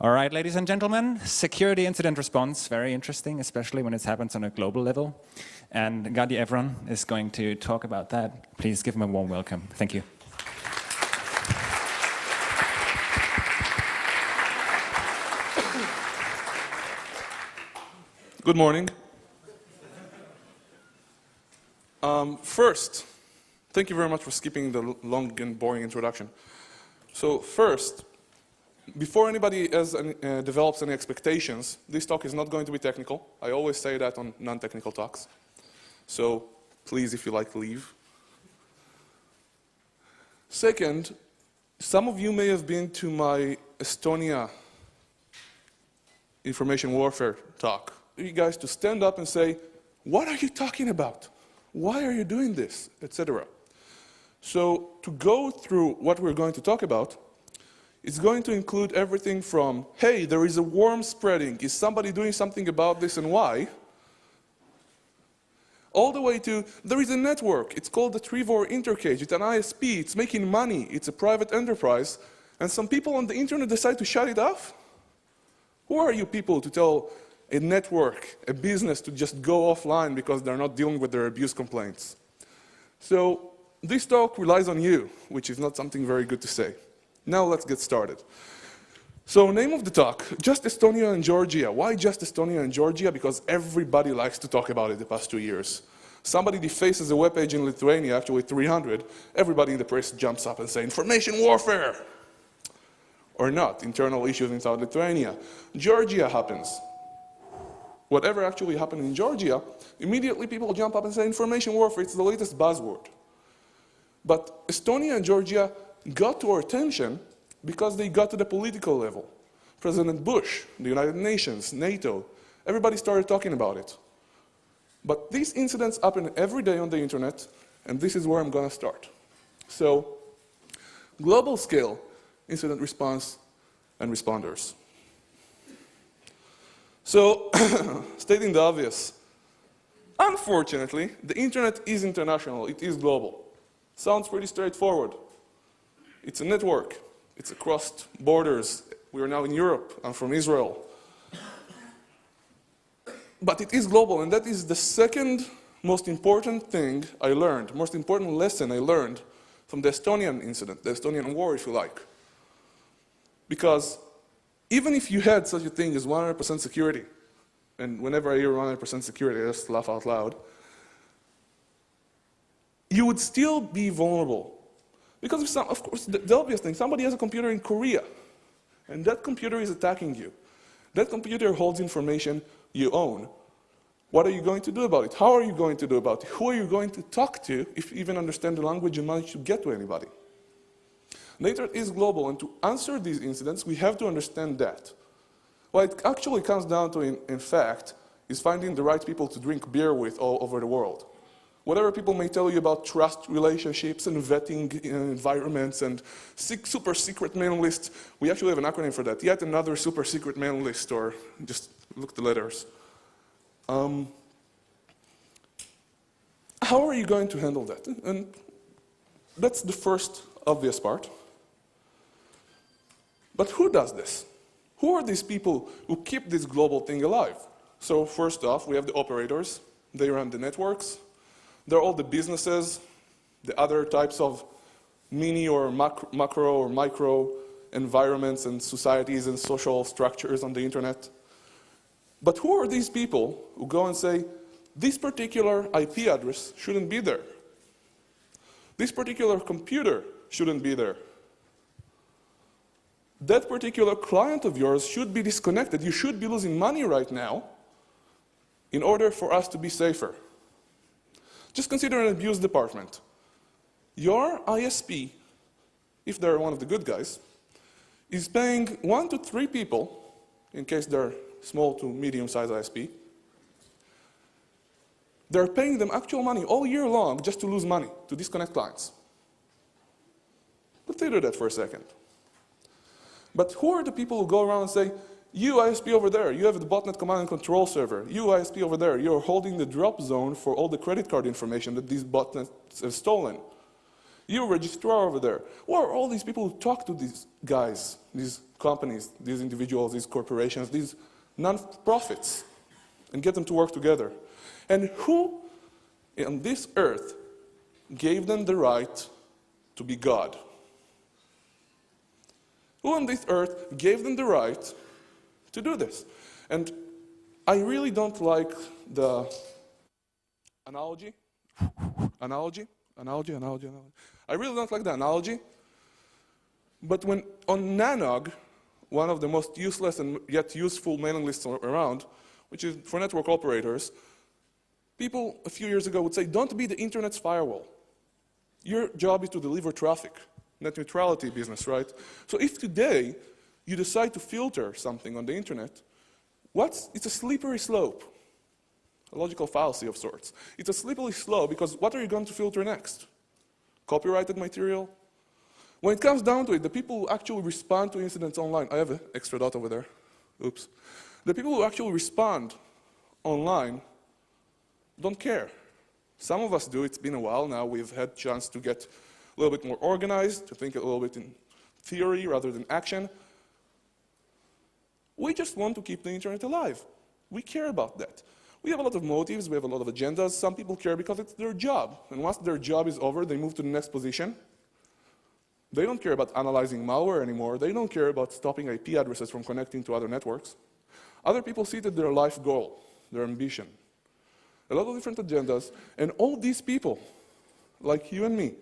All right, ladies and gentlemen, security incident response, very interesting, especially when it happens on a global level. And Gadi Evron is going to talk about that. Please give him a warm welcome. Thank you. Good morning. First, thank you very much for skipping the long and boring introduction. So first, before anybody develops any expectations, this talk is not going to be technical. I always say that on non-technical talks. So please, if you like, leave. Second, some of you may have been to my Estonia information warfare talk. You guys to stand up and say, what are you talking about? Why are you doing this? Etc. So to go through what we're going to talk about, it's going to include everything from, hey, there is a worm spreading. Is somebody doing something about this and why? All the way to, there is a network. It's called the Trevor Intercage. It's an ISP. It's making money. It's a private enterprise. And some people on the internet decide to shut it off? Who are you people to tell a network, a business to just go offline because they're not dealing with their abuse complaints? So this talk relies on you, which is not something very good to say. Now let's get started. So name of the talk, just Estonia and Georgia. Why just Estonia and Georgia? Because everybody likes to talk about it the past 2 years. Somebody defaces a web page in Lithuania, actually 300, everybody in the press jumps up and says, information warfare! Or not, internal issues inside Lithuania. Georgia happens. Whatever actually happened in Georgia, immediately people jump up and say, information warfare, it's the latest buzzword. But Estonia and Georgia got to our attention because they got to the political level. President Bush, the United Nations, NATO, everybody started talking about it. But these incidents happen every day on the internet, and this is where I'm going to start. So, global scale incident response and responders. So, stating the obvious, unfortunately, the internet is international, it is global. Sounds pretty straightforward. It's a network. It's across borders. We are now in Europe. I'm from Israel. But it is global, and that is the second most important thing I learned, most important lesson I learned from the Estonian incident, the Estonian war, if you like. Because even if you had such a thing as 100% security, and whenever I hear 100% security, I just laugh out loud, you would still be vulnerable. Because, of course, the obvious thing, somebody has a computer in Korea, and that computer is attacking you. That computer holds information you own. What are you going to do about it? How are you going to do about it? Who are you going to talk to if you even understand the language and manage to get to anybody? The internet is global, and to answer these incidents, we have to understand that. What it actually comes down to, in fact, is finding the right people to drink beer with all over the world. Whatever people may tell you about trust relationships and vetting environments and super secret mailing lists, we actually have an acronym for that. Yet another super secret mailing list, or just look at the letters. How are you going to handle that? And that's the first obvious part. But who does this? Who are these people who keep this global thing alive? So first off, we have the operators. They run the networks. They're all the businesses, the other types of mini or macro or micro environments and societies and social structures on the internet. But who are these people who go and say, this particular IP address shouldn't be there? This particular computer shouldn't be there. That particular client of yours should be disconnected. You should be losing money right now in order for us to be safer. Just consider an abuse department. Your ISP, if they're one of the good guys, is paying 1 to 3 people, in case they're small to medium-sized ISP, they're paying them actual money all year long just to lose money, to disconnect clients. Consider that for a second. But who are the people who go around and say, you ISP over there, you have the botnet command and control server. You ISP over there, you're holding the drop zone for all the credit card information that these botnets have stolen. You registrar over there. Who are all these people who talk to these guys, these companies, these individuals, these corporations, these non-profits, and get them to work together? And who on this earth gave them the right to be God? Who on this earth gave them the right to do this? And I really don't like the analogy. I really don't like the analogy. But when on Nanog, one of the most useless and yet useful mailing lists around, which is for network operators, people a few years ago would say, don't be the internet's firewall. Your job is to deliver traffic. Net neutrality business, right? So if today you decide to filter something on the internet, it's a slippery slope, a logical fallacy of sorts. It's a slippery slope because what are you going to filter next? Copyrighted material? When it comes down to it, the people who actually respond to incidents online, I have an extra dot over there, oops. The people who actually respond online don't care. Some of us do, it's been a while now, we've had a chance to get a little bit more organized, to think a little bit in theory rather than action. We just want to keep the internet alive. We care about that. We have a lot of motives, we have a lot of agendas. Some people care because it's their job. And once their job is over, they move to the next position. They don't care about analyzing malware anymore. They don't care about stopping IP addresses from connecting to other networks. Other people see that their life goal, their ambition. A lot of different agendas. And all these people, like you and me,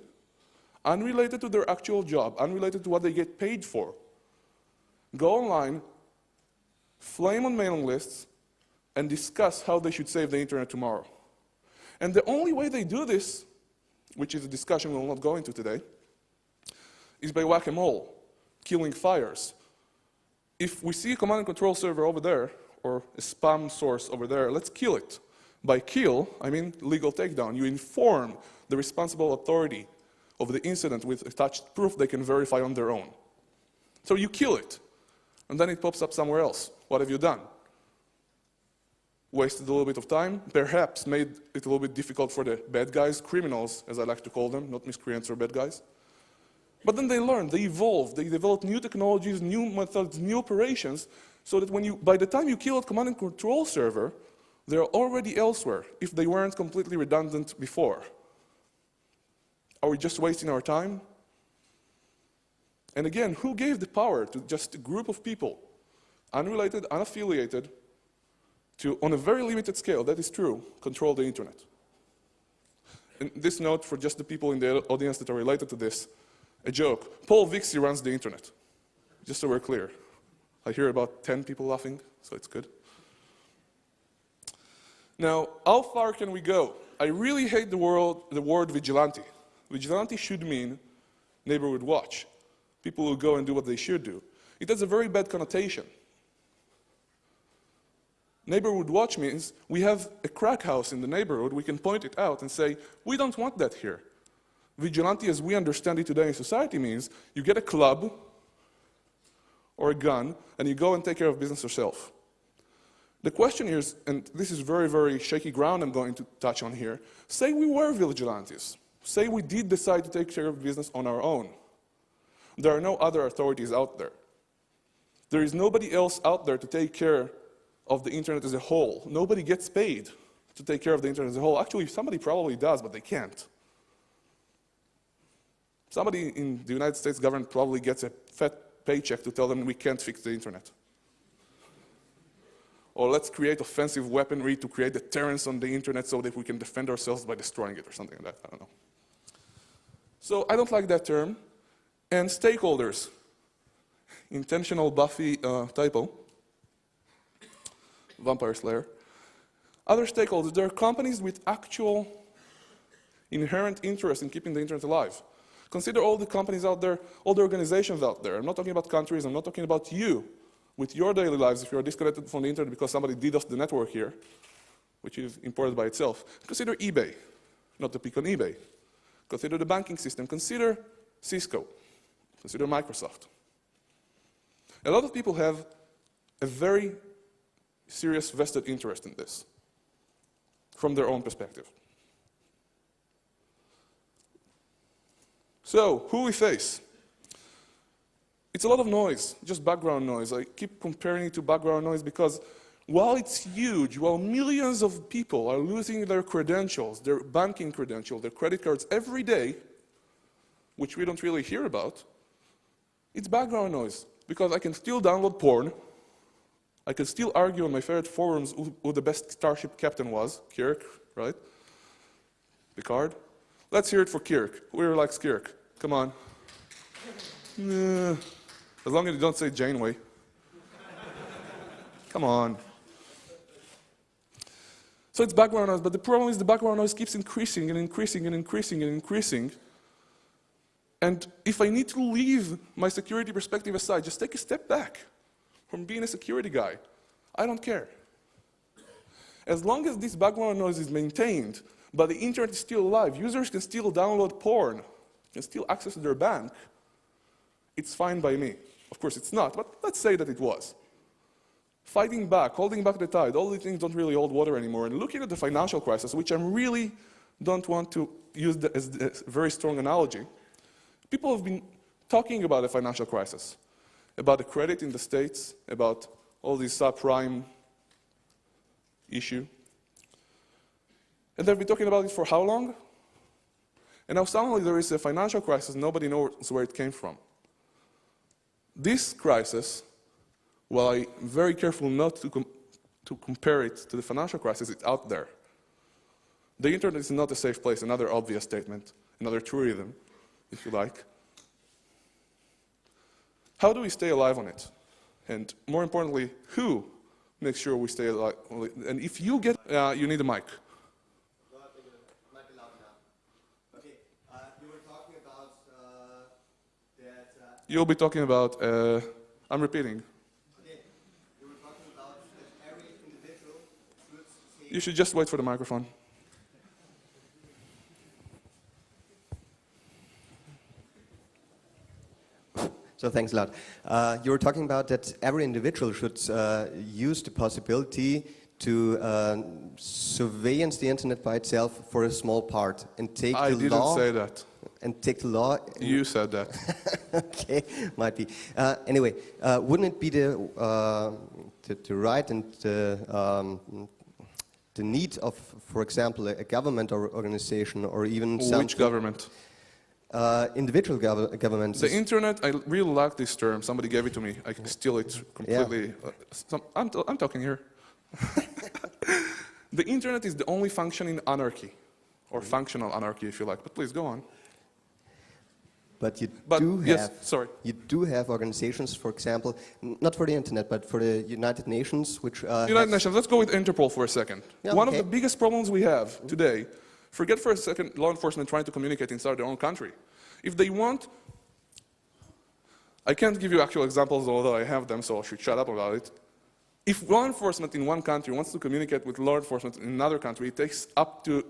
unrelated to their actual job, unrelated to what they get paid for, go online, flame on mailing lists, and discuss how they should save the internet tomorrow. And the only way they do this, which is a discussion we will not go into today, is by whack-a-mole, killing fires. If we see a command and control server over there, or a spam source over there, let's kill it. By kill, I mean legal takedown. You inform the responsible authority of the incident with attached proof they can verify on their own. So you kill it, and then it pops up somewhere else. What have you done? Wasted a little bit of time, perhaps made it a little bit difficult for the bad guys, criminals, as I like to call them, not miscreants or bad guys. But then they learn, they evolve, they develop new technologies, new methods, new operations, so that by the time you kill a command and control server, they're already elsewhere, if they weren't completely redundant before. Are we just wasting our time? And again, who gave the power to just a group of people, unrelated, unaffiliated, to, on a very limited scale, that is true, control the internet? And this note for just the people in the audience that are related to this, a joke. Paul Vixie runs the internet, just so we're clear. I hear about 10 people laughing, so it's good. Now, how far can we go? I really hate the word vigilante. Vigilante should mean neighborhood watch. People will go and do what they should do. It has a very bad connotation. Neighborhood watch means we have a crack house in the neighborhood, we can point it out and say, we don't want that here. Vigilante, as we understand it today in society, means you get a club or a gun and you go and take care of business yourself. The question here is, and this is very, very shaky ground I'm going to touch on here, say we were vigilantes. Say we did decide to take care of business on our own. There are no other authorities out there. There is nobody else out there to take care of the internet as a whole. Nobody gets paid to take care of the internet as a whole. Actually, somebody probably does, but they can't. Somebody in the United States government probably gets a fat paycheck to tell them we can't fix the internet. Or let's create offensive weaponry to create deterrence on the internet so that we can defend ourselves by destroying it or something like that. I don't know. So I don't like that term. And stakeholders. Intentional Buffy typo. Vampire Slayer. Other stakeholders, there are companies with actual inherent interest in keeping the internet alive. Consider all the companies out there, all the organizations out there. I'm not talking about countries, I'm not talking about you with your daily lives if you're disconnected from the internet because somebody DDoSed the network here, which is important by itself. Consider eBay, not to pick on eBay. Consider the banking system. Consider Cisco. Consider Microsoft. A lot of people have a very serious vested interest in this from their own perspective. So, who we face? It's a lot of noise, just background noise. I keep comparing it to background noise because while it's huge, while millions of people are losing their credentials, their banking credentials, their credit cards every day, which we don't really hear about, it's background noise. Because I can still download porn, I can still argue on my favorite forums who the best starship captain was, Kirk, right? Picard. Let's hear it for Kirk. Who here likes Kirk? Come on. As long as you don't say Janeway. Come on. So it's background noise, but the problem is the background noise keeps increasing and increasing and increasing and increasing. And if I need to leave my security perspective aside, just take a step back from being a security guy. I don't care. As long as this background noise is maintained, but the internet is still alive, users can still download porn, can still access their bank, it's fine by me. Of course it's not, but let's say that it was. Fighting back, holding back the tide, all these things don't really hold water anymore. And looking at the financial crisis, which I really don't want to use as a very strong analogy, people have been talking about the financial crisis, about the credit in the States, about all these subprime issue. And they've been talking about it for how long? And now suddenly there is a financial crisis, nobody knows where it came from. This crisis, while I'm very careful not to compare it to the financial crisis, it's out there. The internet is not a safe place, another obvious statement, another truism, if you like. How do we stay alive on it? And more importantly, who makes sure we stay alive? And if you get, you need a mic. You'll be talking about, I'm repeating. Okay. You were talking about that every individual should take... You should just wait for the microphone. So thanks a lot. You were talking about that every individual should use the possibility to surveillance the internet by itself for a small part and take the law... I didn't say that. And take the law... You said that. Okay, might be. Anyway, wouldn't it be the right and the need of, for example, a government or organization or even some... Which government? Individual governments. The internet, I really like this term. Somebody gave it to me. I can steal it completely. Yeah. I'm talking here. The internet is the only functioning anarchy, or functional anarchy if you like, but please go on. But you do have organizations, for example, not for the internet, but for the United Nations, which United Nations, let's go with Interpol for a second. Yeah, One of the biggest problems we have today, forget for a second law enforcement trying to communicate inside their own country. If they want, I can't give you actual examples, although I have them, so I should shut up about it. If law enforcement in one country wants to communicate with law enforcement in another country, it takes up to,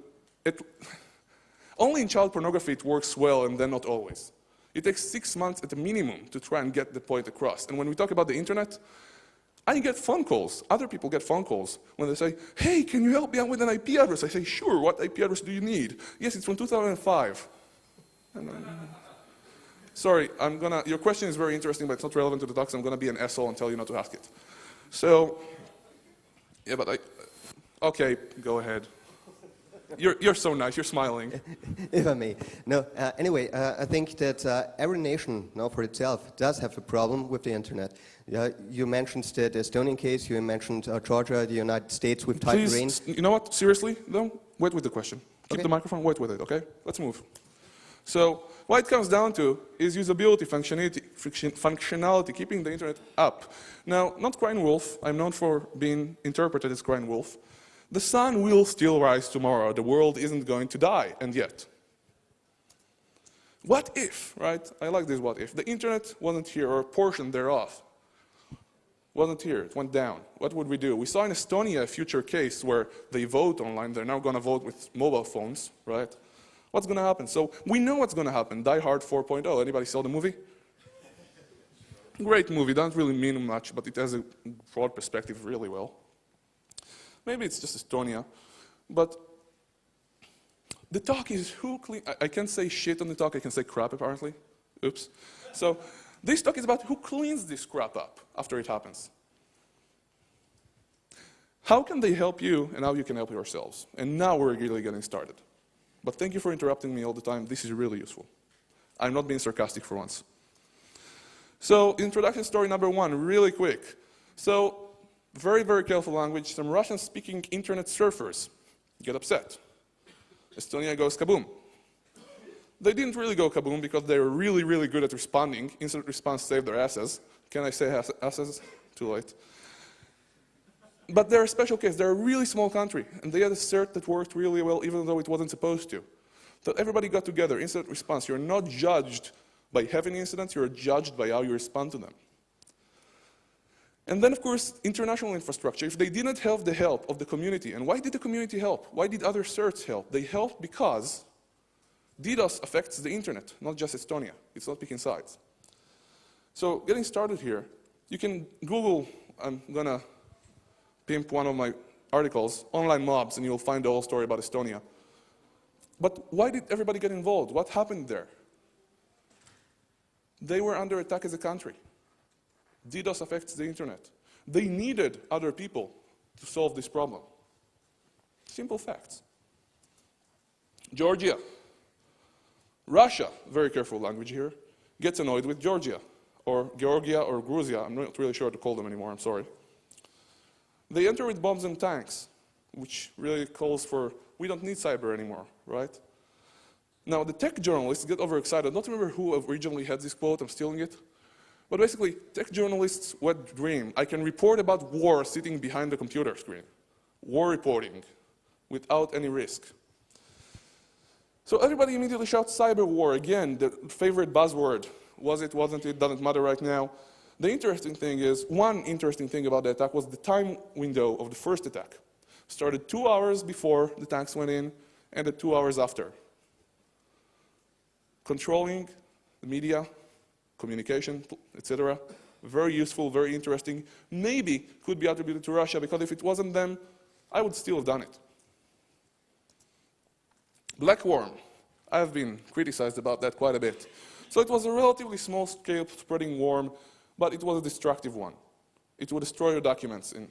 only in child pornography it works well, and then not always. It takes 6 months at a minimum to try and get the point across. And when we talk about the internet, I get phone calls, other people get phone calls when they say, hey, can you help me out with an IP address? I say, sure, what IP address do you need? Yes, it's from 2005. Sorry, your question is very interesting, but it's not relevant to the talk, so I'm going to be an asshole and tell you not to ask it. So, yeah, but okay, go ahead. You're so nice, you're smiling. If I may. No, anyway, I think that every nation, now for itself, does have a problem with the internet. You mentioned the Estonian case, you mentioned Georgia, the United States with tight reins. You know what, seriously, though, wait with the question. Keep the microphone, wait with it, okay? Let's move. So, what it comes down to is usability, functionality, keeping the internet up. Now, not crying wolf, I'm known for being interpreted as crying wolf. The sun will still rise tomorrow, the world isn't going to die, and yet. What if, right? I like this what if. The internet wasn't here, or a portion thereof wasn't here, it went down. What would we do? We saw in Estonia a future case where they vote online, they're now going to vote with mobile phones, right? What's going to happen? So we know what's going to happen. Die Hard 4.0. Anybody saw the movie? Great movie. Doesn't really mean much, but it has a broad perspective really well. Maybe it's just Estonia. But The talk is who clean. I can't say shit on the talk, I can say crap apparently. Oops. So this talk is about who cleans this crap up after it happens. How can they help you, and how you can help yourselves? And now we're really getting started. But thank you for interrupting me all the time. This is really useful. I'm not being sarcastic for once. So introduction story number 1, really quick. So very, very careful language. Some Russian-speaking internet surfers get upset. Estonia goes kaboom. They didn't really go kaboom because they were really, really good at responding. Instant response saved their asses. Can I say asses? Too late. But they're a special case. They're a really small country, and they had a cert that worked really well, even though it wasn't supposed to. So everybody got together, instant response. You're not judged by having incidents, you're judged by how you respond to them. And then, of course, international infrastructure. If they didn't have the help of the community, and why did the community help? Why did other certs help? They helped because DDoS affects the internet, not just Estonia. It's not picking sides. So getting started here, you can Google, I'm going to pimp one of my articles, online mobs, and you'll find the whole story about Estonia. But why did everybody get involved? What happened there? They were under attack as a country. DDoS affects the internet. They needed other people to solve this problem. Simple facts. Georgia. Russia, very careful language here, gets annoyed with Georgia, or Georgia, or Gruzia. I'm not really sure what to call them anymore, I'm sorry. They enter with bombs and tanks, which really calls for, we don't need cyber anymore, right? Now, the tech journalists get overexcited. I don't remember who originally had this quote, I'm stealing it. But basically, tech journalists' wet dream. I can report about war sitting behind the computer screen. War reporting, without any risk. So everybody immediately shouts cyber war. Again, the favorite buzzword. Was it, wasn't it, doesn't matter right now. The interesting thing is, one interesting thing about the attack was the time window of the first attack. Started 2 hours before the tanks went in, and at 2 hours after. Controlling the media, communication, etc. Very useful, very interesting. Maybe could be attributed to Russia, because if it wasn't them, I would still have done it. Black worm. I have been criticized about that quite a bit. So it was a relatively small-scale spreading worm, but it was a destructive one. It would destroy your documents in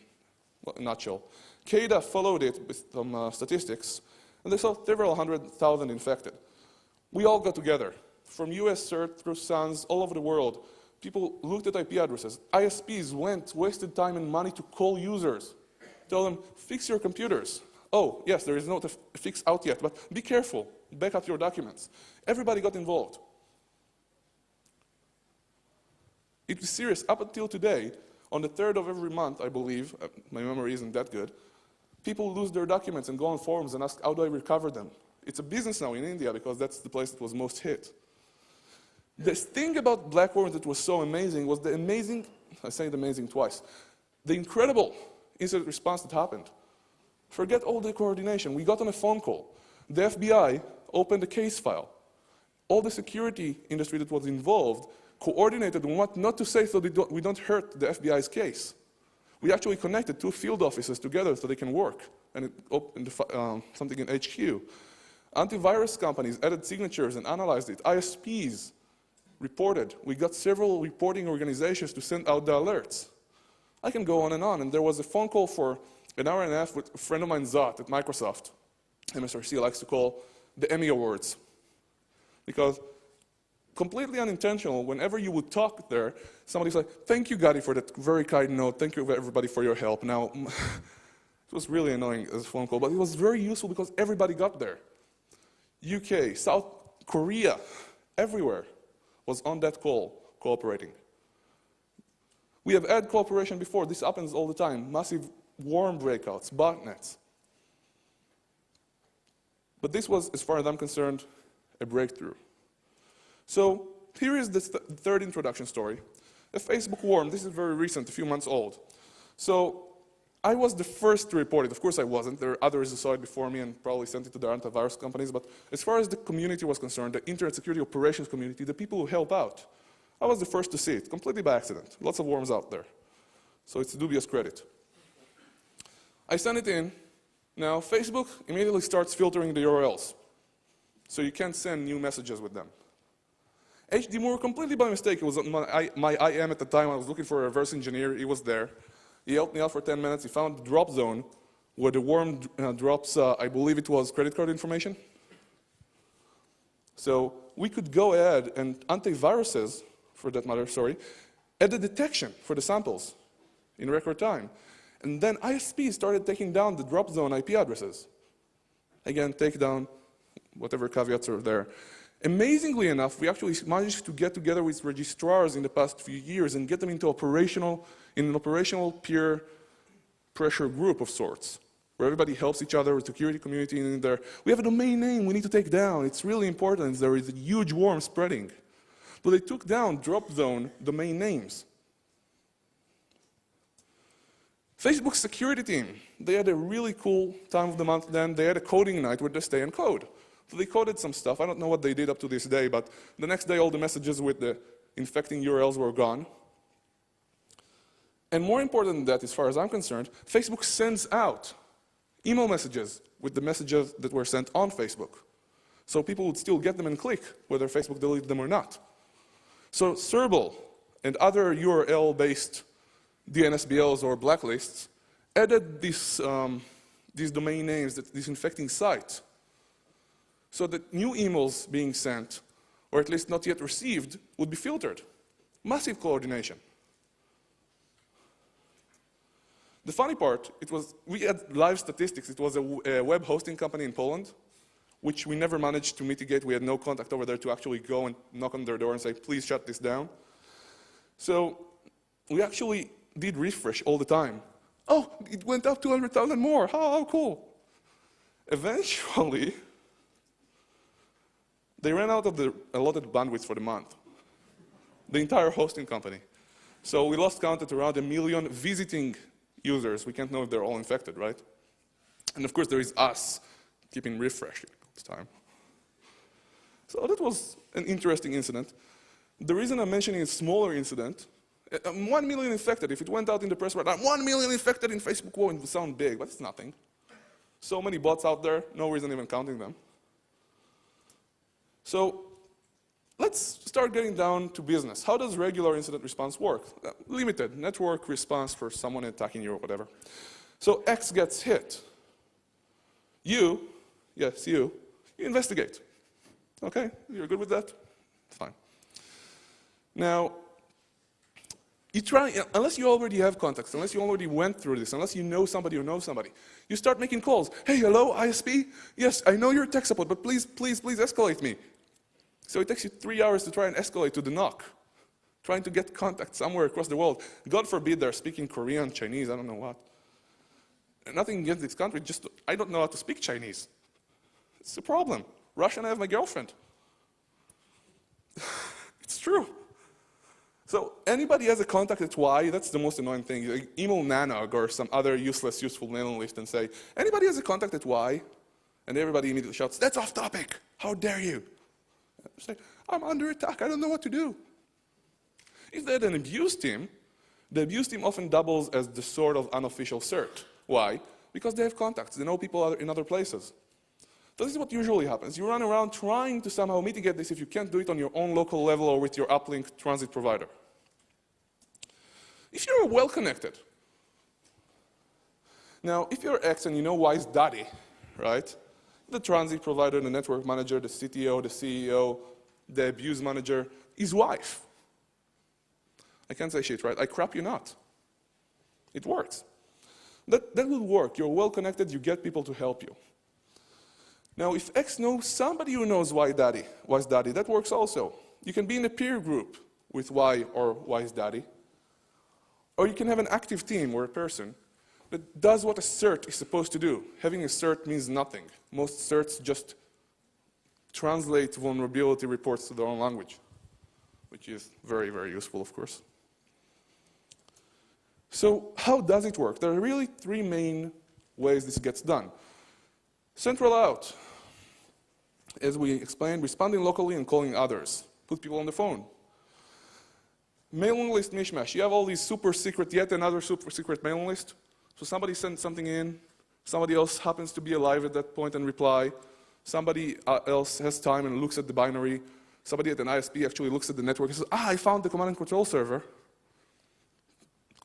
a nutshell. CADA followed it with some statistics, and they saw several 100,000 infected. We all got together. From US CERT through SANS, all over the world, people looked at IP addresses. ISPs wasted time and money to call users. Tell them, fix your computers. Oh, yes, there is not a fix out yet, but be careful. Back up your documents. Everybody got involved. It was serious. Up until today, on the 3rd of every month, I believe, my memory isn't that good, people lose their documents and go on forums and ask, how do I recover them? It's a business now in India because that's the place that was most hit. The thing about black worm that was so amazing was the amazing, I say amazing twice, the incredible incident response that happened. Forget all the coordination. We got on a phone call. The FBI opened a case file. All the security industry that was involved coordinated on what not to say so we don't hurt the FBI's case. We actually connected 2 field offices together so they can work, and it opened something in HQ. Antivirus companies added signatures and analyzed it. ISPs reported. We got several reporting organizations to send out the alerts. I can go on, and there was a phone call for an hour and a half with a friend of mine, Zot, at Microsoft. MSRC likes to call the Emmy Awards. Because completely unintentional, whenever you would talk there, somebody's like, thank you, Gadi, for that very kind note. Thank you, everybody, for your help. Now, it was really annoying as a phone call, but it was very useful because everybody got there. UK, South Korea, everywhere was on that call, cooperating. We have had cooperation before. This happens all the time. Massive worm breakouts, botnets. But this was, as far as I'm concerned, a breakthrough. So here is the third introduction story. A Facebook worm. This is very recent, a few months old. So I was the first to report it. Of course I wasn't. There are others who saw it before me and probably sent it to their antivirus companies. But as far as the community was concerned, the Internet Security Operations community, the people who help out, I was the first to see it, completely by accident. Lots of worms out there. So it's a dubious credit. I sent it in. Now, Facebook immediately starts filtering the URLs. So you can't send new messages with them. HD Moore, completely by mistake, it was my IM at the time. I was looking for a reverse engineer. He was there. He helped me out for 10 minutes. He found the drop zone where the worm drops, I believe it was credit card information. So we could go ahead and antiviruses, for that matter, at the detection for the samples in record time. And then ISPs started taking down the drop zone IP addresses. Again, take down whatever caveats are there. Amazingly enough, we actually managed to get together with registrars in the past few years and get them into an operational peer pressure group of sorts, where everybody helps each other, with security community in there. We have a domain name we need to take down. It's really important. There is a huge worm spreading. But they took down drop zone domain names. Facebook's security team, they had a really cool time of the month then. They had a coding night where they stay and code. So they coded some stuff. I don't know what they did up to this day, but the next day all the messages with the infecting URLs were gone. And more important than that, as far as I'm concerned, Facebook sends out email messages with the messages that were sent on Facebook. So people would still get them and click, whether Facebook deleted them or not. So Serble and other URL-based DNSBLs or blacklists added these domain names, these infecting sites, so that new emails being sent, or at least not yet received, would be filtered. Massive coordination. The funny part, we had live statistics. It was a web hosting company in Poland, which we never managed to mitigate. We had no contact over there to actually go and knock on their door and say, please shut this down. So we actually did refresh all the time. Oh, it went up 200,000 more. How cool. Eventually, they ran out of the allotted bandwidth for the month. The entire hosting company. So we lost count at around 1 million visiting users. We can't know if they're all infected, right? And of course, there is us keeping refreshing all the time. So that was an interesting incident. The reason I'm mentioning a smaller incident, 1 million infected, if it went out in the press, 1 million infected in Facebook, whoa, it would sound big, but it's nothing. So many bots out there, no reason even counting them. So let's start getting down to business. How does regular incident response work? Limited network response for someone attacking you or whatever. So X gets hit. You investigate. Okay, you're good with that? Fine. Now, you try, unless you already have contacts, unless you already went through this, unless you know somebody who knows somebody, you start making calls. Hey, hello, ISP? Yes, I know you're tech support, but please, please, please escalate me. So it takes you 3 hours to try and escalate to the NOC, trying to get contact somewhere across the world. God forbid they're speaking Korean, Chinese, I don't know what. And nothing against this country, just I don't know how to speak Chinese. It's a problem. Russian, I have my girlfriend. It's true. So anybody has a contact at Y, that's the most annoying thing. Like email Nanog or some other useless, useful mailing list and say, anybody has a contact at Y? And everybody immediately shouts, that's off topic. How dare you? Say, I'm under attack, I don't know what to do. If they had an abuse team, the abuse team often doubles as the sort of unofficial CERT. Why? Because they have contacts, they know people in other places. So this is what usually happens. You run around trying to somehow mitigate this if you can't do it on your own local level or with your uplink transit provider. If you're well connected, now if you're X and you know Y's daddy, right? The transit provider, the network manager, the CTO, the CEO, the abuse manager, his wife. I can't say shit, right? I crap you not. It works. That will work. You're well connected, you get people to help you. Now, if X knows somebody who knows Y's daddy, that works also. You can be in a peer group with Y or Y's daddy, or you can have an active team or a person that does what a CERT is supposed to do. Having a CERT means nothing. Most CERTs just translate vulnerability reports to their own language, which is very, very useful, of course. So how does it work? There are really 3 main ways this gets done. Central out. As we explained, responding locally and calling others. Put people on the phone. Mailing list mishmash. You have all these super secret, yet another super secret mailing list. So somebody sends something in, somebody else happens to be alive at that point and reply. Somebody else has time and looks at the binary. Somebody at an ISP actually looks at the network and says, I found the command and control server.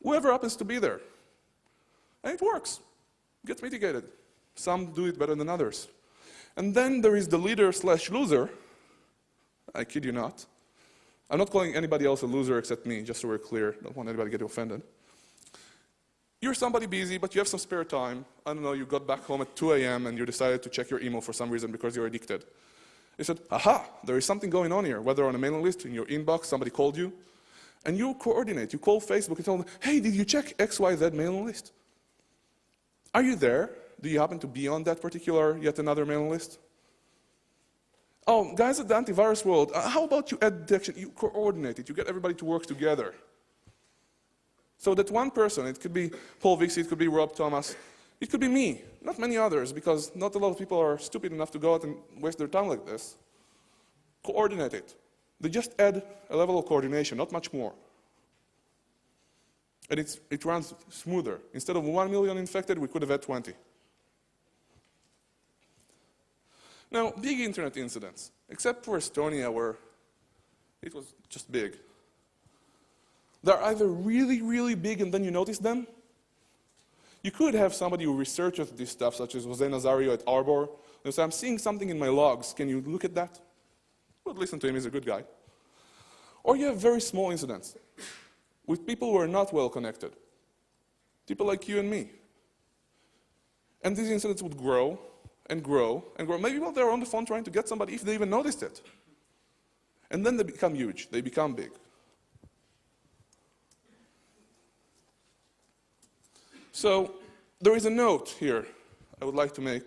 Whoever happens to be there. And it works. Gets mitigated. Some do it better than others. And then there is the leader/loser. I kid you not. I'm not calling anybody else a loser except me, just so we're clear. Don't want anybody to get offended. You're somebody busy, but you have some spare time. I don't know, you got back home at 2 a.m. and you decided to check your email for some reason because you're addicted. You said, aha, there is something going on here, whether on a mailing list, in your inbox, somebody called you. And you coordinate. You call Facebook and tell them, hey, did you check XYZ mailing list? Are you there? Do you happen to be on that particular yet another mailing list? Oh, guys at the antivirus world, how about you add detection? You coordinate it. You get everybody to work together. So that one person, it could be Paul Vixie, it could be Rob Thomas, it could be me, not many others, because not a lot of people are stupid enough to go out and waste their time like this. Coordinate it. They just add a level of coordination, not much more. And it runs smoother. Instead of 1 million infected, we could have had 20. Now, big internet incidents, except for Estonia, where it was just big. They're either really, really big and then you notice them. You could have somebody who researches this stuff, such as Jose Nazario at Arbor, and say, I'm seeing something in my logs, can you look at that? Well, listen to him, he's a good guy. Or you have very small incidents with people who are not well connected. People like you and me. And these incidents would grow and grow and grow. Maybe while they're on the phone trying to get somebody, if they even noticed it. And then they become huge, they become big. So there is a note here I would like to make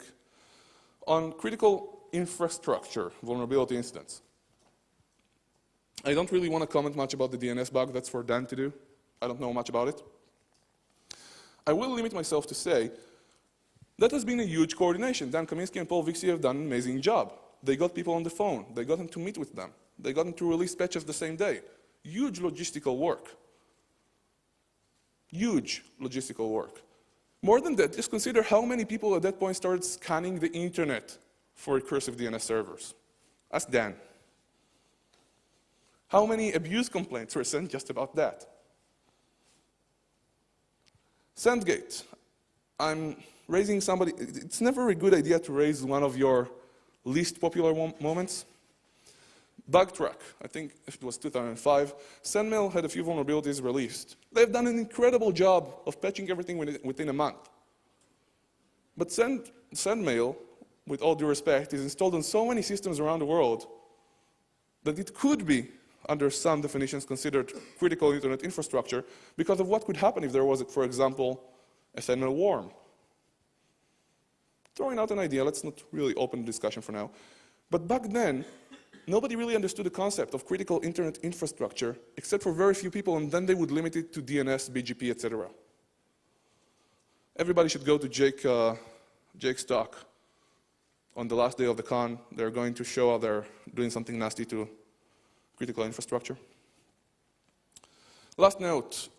on critical infrastructure vulnerability incidents. I don't really want to comment much about the DNS bug, that's for Dan to do. I don't know much about it. I will limit myself to say that has been a huge coordination. Dan Kaminsky and Paul Vixie have done an amazing job. They got people on the phone. They got them to meet with them. They got them to release patches the same day. Huge logistical work. Huge logistical work. More than that, just consider how many people at that point started scanning the internet for recursive DNS servers. Ask Dan. How many abuse complaints were sent just about that? SendGate. I'm raising somebody. It's never a good idea to raise one of your least popular moments. Bugtrack, I think it was 2005, SendMail had a few vulnerabilities released. They've done an incredible job of patching everything within a month. But SendMail, with all due respect, is installed on so many systems around the world that it could be, under some definitions, considered critical internet infrastructure because of what could happen if there was, for example, a SendMail worm. Throwing out an idea, let's not really open the discussion for now. But back then, nobody really understood the concept of critical internet infrastructure, except for very few people, and then they would limit it to DNS, BGP, etc. Everybody should go to Jake's talk on the last day of the con. They're going to show how they're doing something nasty to critical infrastructure. Last note,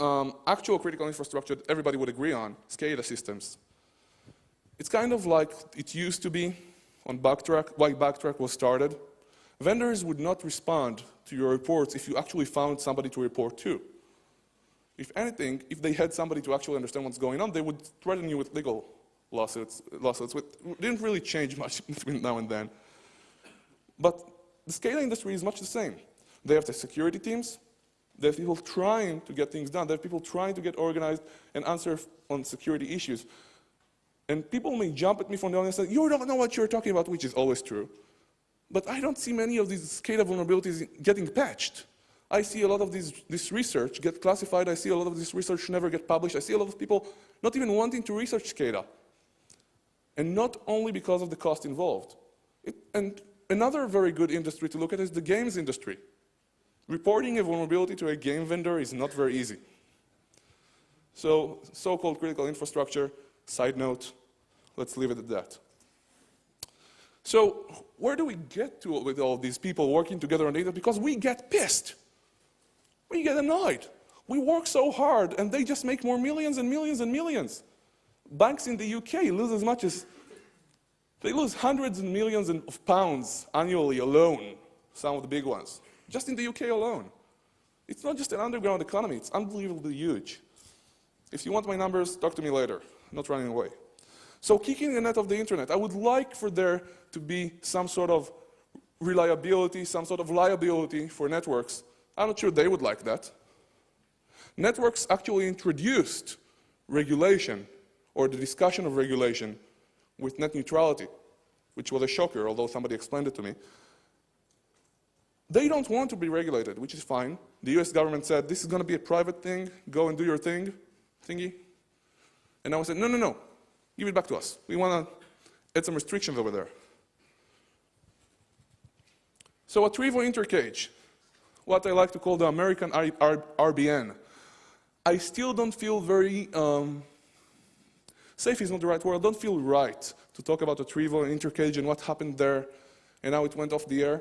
actual critical infrastructure that everybody would agree on, SCADA systems. It's kind of like it used to be on Backtrack, why Backtrack was started. Vendors would not respond to your reports if you actually found somebody to report to. If anything, if they had somebody to actually understand what's going on, they would threaten you with legal lawsuits. It didn't really change much between now and then. But the SCADA industry is much the same. They have the security teams. They have people trying to get things done. They have people trying to get organized and answer on security issues. And people may jump at me from the audience and say, you don't know what you're talking about, which is always true. But I don't see many of these SCADA vulnerabilities getting patched. I see a lot of this research get classified. I see a lot of this research never get published. I see a lot of people not even wanting to research SCADA. And not only because of the cost involved. And another very good industry to look at is the games industry. Reporting a vulnerability to a game vendor is not very easy. So, so-called critical infrastructure, side note, let's leave it at that. So where do we get to with all these people working together on data? Because we get pissed. We get annoyed. We work so hard, and they just make more millions and millions and millions. Banks in the UK lose as much as They lose hundreds and millions of pounds annually alone, some of the big ones, just in the UK alone. It's not just an underground economy, it's unbelievably huge. If you want my numbers, talk to me later. I'm not running away. So kicking the net of the internet, I would like for there to be some sort of reliability, some sort of liability for networks. I'm not sure they would like that. Networks actually introduced regulation, or the discussion of regulation, with net neutrality, which was a shocker, although somebody explained it to me. They don't want to be regulated, which is fine. The US government said, this is going to be a private thing, go and do your thing, thingy. And I said, no, no, no, give it back to us. We want to add some restrictions over there. So a Trevo intercage, what I like to call the American RBN. I still don't feel very, safe is not the right word, I don't feel right to talk about the Trevo intercage and what happened there and how it went off the air.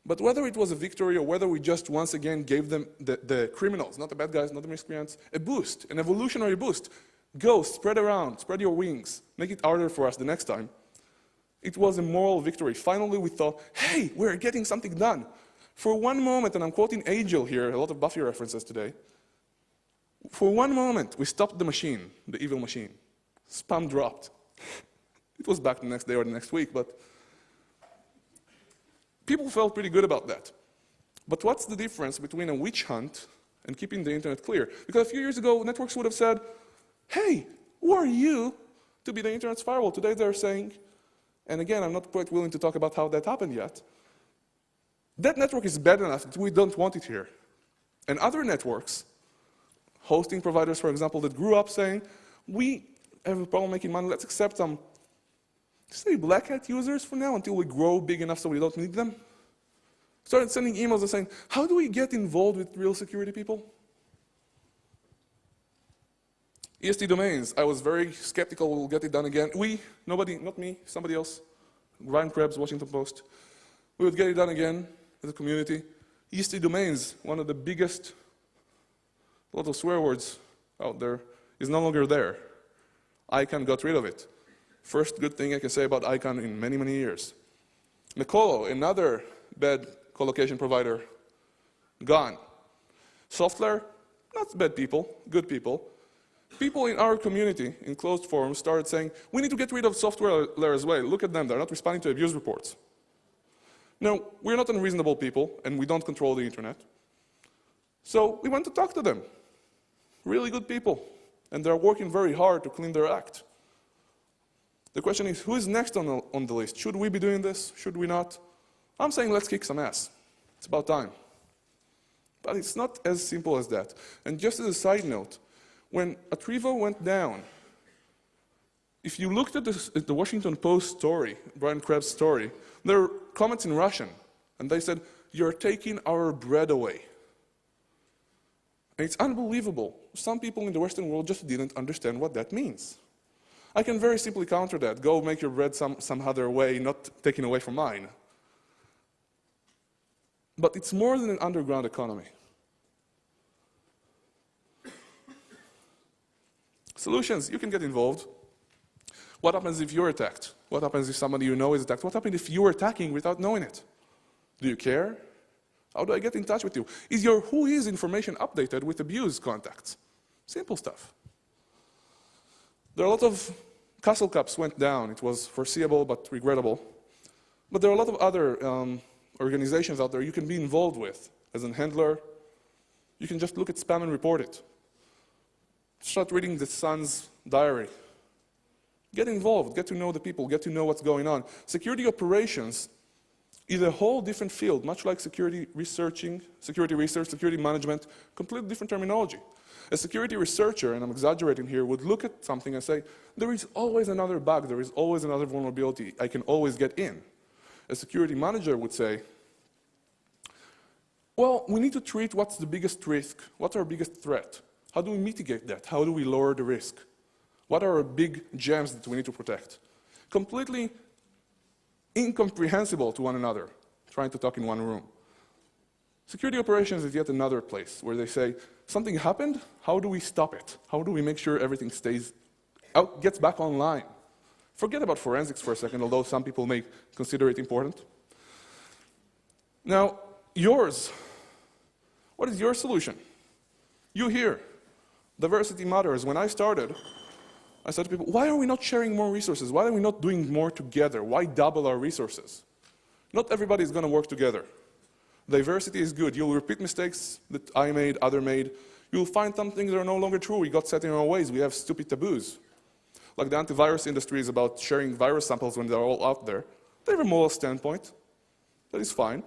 But whether it was a victory or whether we just once again gave them, the criminals, not the bad guys, not the miscreants, a boost, an evolutionary boost. Go, spread around, spread your wings, make it harder for us the next time. It was a moral victory. Finally we thought, hey, we're getting something done. For one moment, and I'm quoting Angel here, a lot of Buffy references today, for one moment we stopped the machine, the evil machine. Spam dropped. It was back the next day or the next week, but people felt pretty good about that. But what's the difference between a witch hunt and keeping the internet clear? Because a few years ago, networks would have said, hey, who are you to be the internet's firewall? Today they're saying, and again, I'm not quite willing to talk about how that happened yet, that network is bad enough that we don't want it here. And other networks, hosting providers, for example, that grew up saying, we have a problem making money, let's accept some, say, black hat users for now until we grow big enough so we don't need them. Started sending emails and saying, how do we get involved with real security people? EST domains, I was very skeptical we'll get it done again. We, nobody, not me, somebody else, Ryan Krebs, Washington Post. We would get it done again as a community. EST domains, one of the biggest, a lot of swear words out there, is no longer there. ICANN got rid of it. First good thing I can say about ICANN in many, many years. Nicolo, another bad colocation provider, gone. Software, not bad people, good people. People in our community, in closed forums, started saying, we need to get rid of software as well. Look at them, they're not responding to abuse reports. No, we're not unreasonable people, and we don't control the internet. So we went to talk to them. Really good people. And they're working very hard to clean their act. The question is, who is next on the list? Should we be doing this? Should we not? I'm saying let's kick some ass. It's about time. But it's not as simple as that. And just as a side note, when Trevo went down, if you looked at the Washington Post story, Brian Krebs' story, there were comments in Russian. And they said, you're taking our bread away. And it's unbelievable. Some people in the Western world just didn't understand what that means. I can very simply counter that. Go make your bread some other way, not taking away from mine. But it's more than an underground economy. Solutions, you can get involved. What happens if you're attacked? What happens if somebody you know is attacked? What happens if you're attacking without knowing it? Do you care? How do I get in touch with you? Is your who is information updated with abuse contacts? Simple stuff. There are a lot of castle cups went down. It was foreseeable but regrettable. But there are a lot of other organizations out there you can be involved with. As a handler, you can just look at spam and report it. Start reading the Sun's diary. Get involved, get to know the people, get to know what's going on. Security operations is a whole different field, much like security research, security management, completely different terminology. A security researcher, and I'm exaggerating here, would look at something and say, there is always another bug, there is always another vulnerability, I can always get in. A security manager would say, well, we need to treat what's the biggest risk, what's our biggest threat? How do we mitigate that? How do we lower the risk? What are our big gems that we need to protect? Completely incomprehensible to one another, trying to talk in one room. Security operations is yet another place where they say, something happened, how do we stop it? How do we make sure everything gets back online? Forget about forensics for a second, although some people may consider it important. Now, yours. What is your solution? You here. Diversity matters. When I started, I said to people, why are we not sharing more resources? Why are we not doing more together? Why double our resources? Not everybody is going to work together. Diversity is good. You'll repeat mistakes that I made, other made. You'll find some things that are no longer true. We got set in our ways. We have stupid taboos. Like the antivirus industry is about sharing virus samples when they're all out there. They have a moral standpoint. That is fine.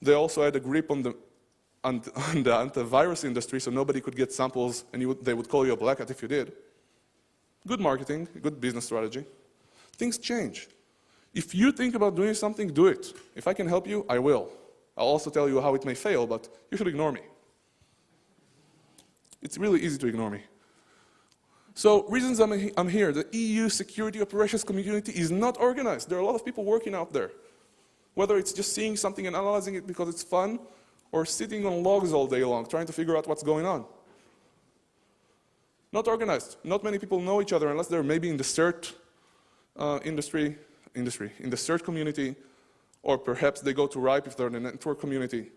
They also had a grip on the antivirus industry, so nobody could get samples, and they would call you a black hat if you did. Good marketing, good business strategy. Things change. If you think about doing something, do it. If I can help you, I will. I'll also tell you how it may fail, but you should ignore me. It's really easy to ignore me. So, reasons I'm here. The EU security operations community is not organized. There are a lot of people working out there. Whether it's just seeing something and analyzing it because it's fun, or sitting on logs all day long, trying to figure out what's going on. Not organized. Not many people know each other unless they're maybe in the CERT in the CERT community, or perhaps they go to RIPE if they're in the network community.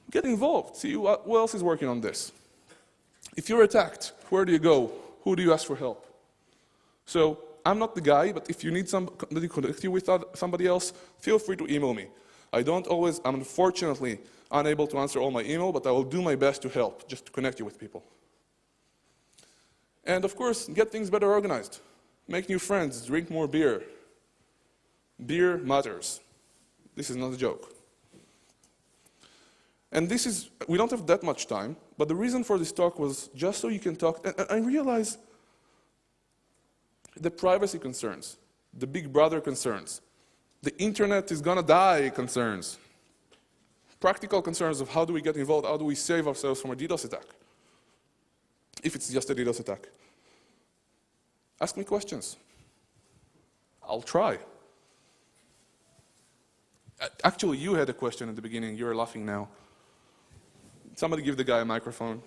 Get involved. See who else is working on this. If you're attacked, where do you go? Who do you ask for help? So, I'm not the guy, but if you need somebody to connect you with somebody else, feel free to email me. I'm unfortunately unable to answer all my email, but I will do my best to help, just to connect you with people. And of course, get things better organized. Make new friends, drink more beer. Beer matters. This is not a joke. And we don't have that much time, but the reason for this talk was just so you can talk, and I realize the privacy concerns, the big brother concerns, the internet is gonna die concerns, practical concerns of how do we get involved, how do we save ourselves from a DDoS attack, if it's just a DDoS attack. Ask me questions. I'll try. Actually, you had a question at the beginning. You're laughing now. Somebody give the guy a microphone.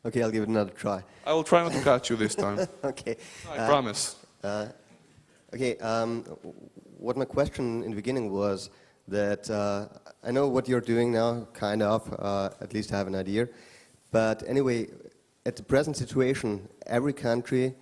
Okay, I'll give it another try. I will try not to catch you this time. Okay. I promise. Okay, what my question in the beginning was that I know what you're doing now, kind of, at least I have an idea. But anyway, at the present situation, every country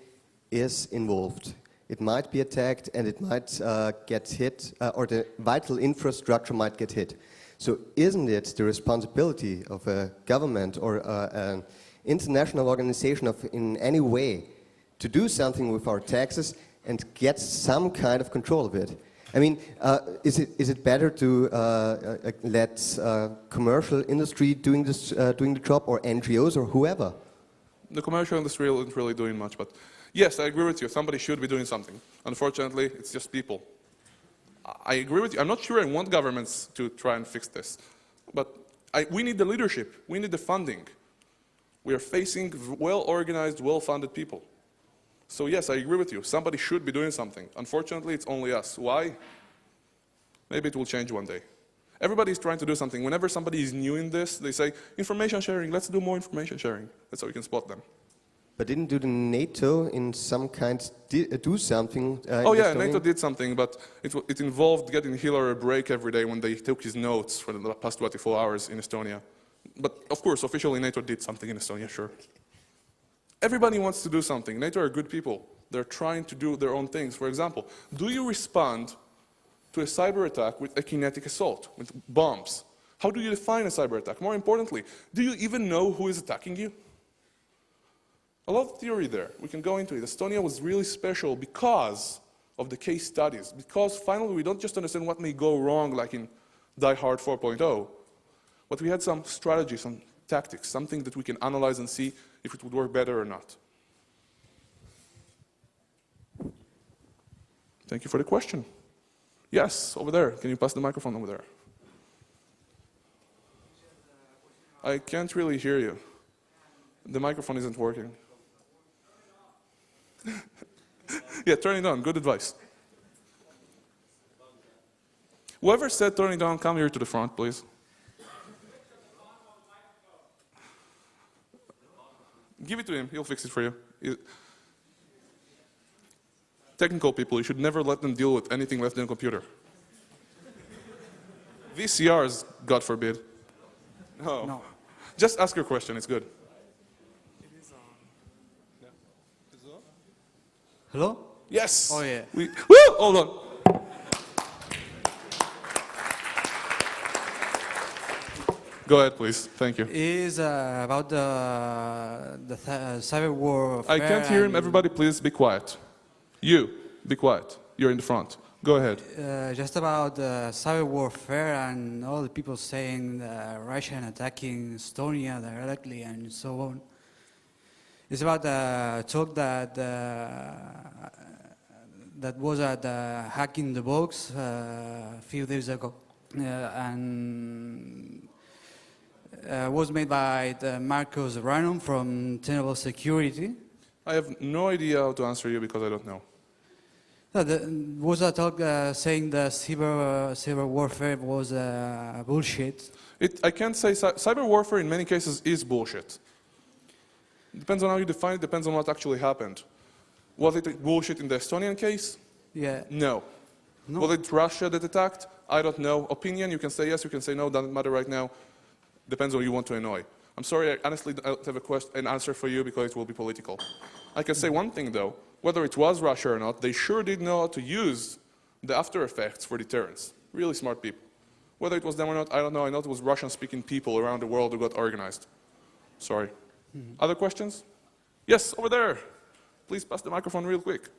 is involved. It might be attacked and it might get hit, or the vital infrastructure might get hit. So isn't it the responsibility of a government or an international organization in any way to do something with our taxes and get some kind of control of it? I mean, is it better to let commercial industry doing the job, or NGOs or whoever? The commercial industry isn't really doing much, but yes, I agree with you. Somebody should be doing something. Unfortunately, it's just people. I agree with you. I'm not sure I want governments to try and fix this, but we need the leadership. We need the funding. We are facing well-organized, well-funded people. So yes, I agree with you. Somebody should be doing something. Unfortunately, it's only us. Why? Maybe it will change one day. Everybody is trying to do something. Whenever somebody is new in this, they say, information sharing, let's do more information sharing. That's how we can spot them. But didn't the NATO in some kind do something? Oh yeah, NATO did something, but it involved getting Hitler a break every day when they took his notes for the past 24 hours in Estonia. But of course, officially NATO did something in Estonia, sure. Everybody wants to do something. NATO are good people. They're trying to do their own things. For example, do you respond to a cyber attack with a kinetic assault, with bombs? How do you define a cyber attack? More importantly, do you even know who is attacking you? A lot of theory there. We can go into it. Estonia was really special because of the case studies, because finally we don't just understand what may go wrong like in Die Hard 4.0, but we had some strategy, some tactics, something that we can analyze and see if it would work better or not. Thank you for the question. Yes, over there. Can you pass the microphone over there? I can't really hear you. The microphone isn't working. Yeah, turn it on. Good advice. Whoever said turn it on, come here to the front, please. Give it to him, he'll fix it for you. Technical people, you should never let them deal with anything less than a computer. VCRs, God forbid. No. Just ask your question, it's good. Hello? Yes. Oh, yeah. Woo! Hold on. Go ahead, please. Thank you. Is about the cyber warfare. I can't hear him. Everybody, please be quiet. You, be quiet. You're in the front. Go ahead. Just about cyber warfare and all the people saying Russia attacking Estonia directly and so on. It's about the talk that that was at Hacking the Box a few days ago, and was made by Marcos Ranum from Tenable Security. I have no idea how to answer you because I don't know. Was a talk saying the cyber warfare was bullshit? I can't say cyber warfare in many cases is bullshit. Depends on how you define it, depends on what actually happened. Was it bullshit in the Estonian case? Yeah. No. Was it Russia that attacked? I don't know. Opinion, you can say yes, you can say no, doesn't matter right now. Depends on who you want to annoy. I'm sorry, I honestly don't have an answer for you because it will be political. I can say one thing though, whether it was Russia or not, they sure did know how to use the after effects for deterrence. Really smart people. Whether it was them or not, I don't know. I know it was Russian-speaking people around the world who got organized. Sorry. Other questions? Yes, over there. Please pass the microphone real quick.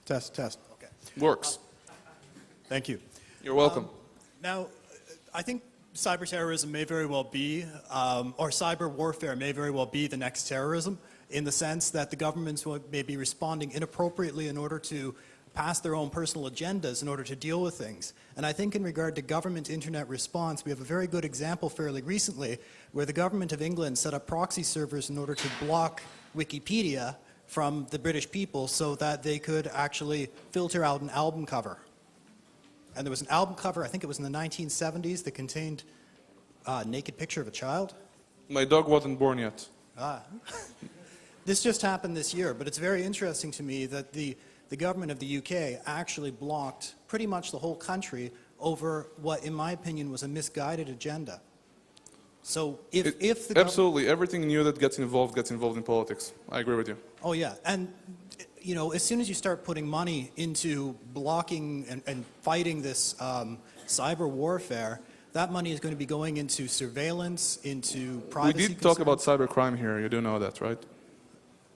Test. Okay. Works. Thank you. You're welcome. Now, I think cyber terrorism may very well be, or cyber warfare may very well be the next terrorism, in the sense that the governments may be responding inappropriately in order to pass their own personal agendas in order to deal with things. And I think in regard to government internet response, we have a very good example fairly recently where the government of England set up proxy servers in order to block Wikipedia from the British people so that they could actually filter out an album cover. And there was an album cover, I think it was in the 1970s, that contained a naked picture of a child. My dog wasn't born yet. This just happened this year, but it's very interesting to me that the government of the UK actually blocked pretty much the whole country over what, in my opinion, was a misguided agenda. So if the absolutely, everything new that gets involved in politics. I agree with you. Oh yeah, and you know, as soon as you start putting money into blocking and fighting this cyber warfare, that money is going to be going into surveillance, into privacy. We did talk about cybercrime here. You do know that, right?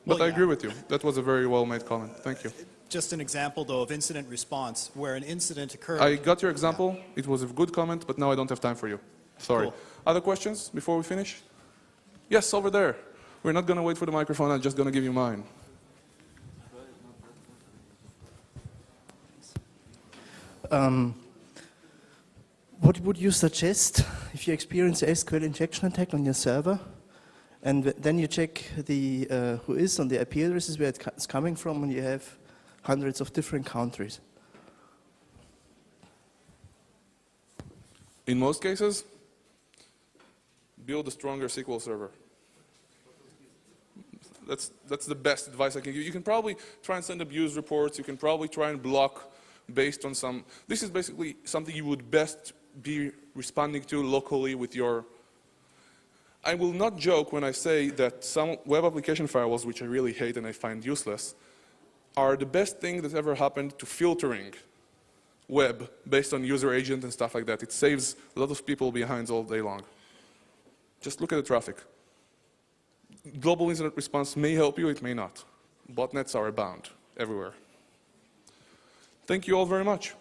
But Well, I yeah. agree with you. That was a very well-made comment. Thank you. Just an example, though, of incident response, where an incident occurred. I got your example. It was a good comment, but now I don't have time for you. Sorry. Cool. Other questions before we finish? Yes, over there. We're not going to wait for the microphone. I'm just going to give you mine. What would you suggest if you experience a SQL injection attack on your server, and then you check the who is on the IP addresses, where it's coming from, and you have hundreds of different countries? In most cases, build a stronger SQL server. That's the best advice I can give you. You can probably try and send abuse reports. You can probably try and block based on some. This is basically something you would best be responding to locally with your. I will not joke when I say that some web application firewalls, which I really hate and I find useless, are the best thing that ever happened to filtering web based on user agent and stuff like that. It saves a lot of people behinds all day long. Just look at the traffic. Global incident response may help you, it may not. Botnets are abound everywhere. Thank you all very much.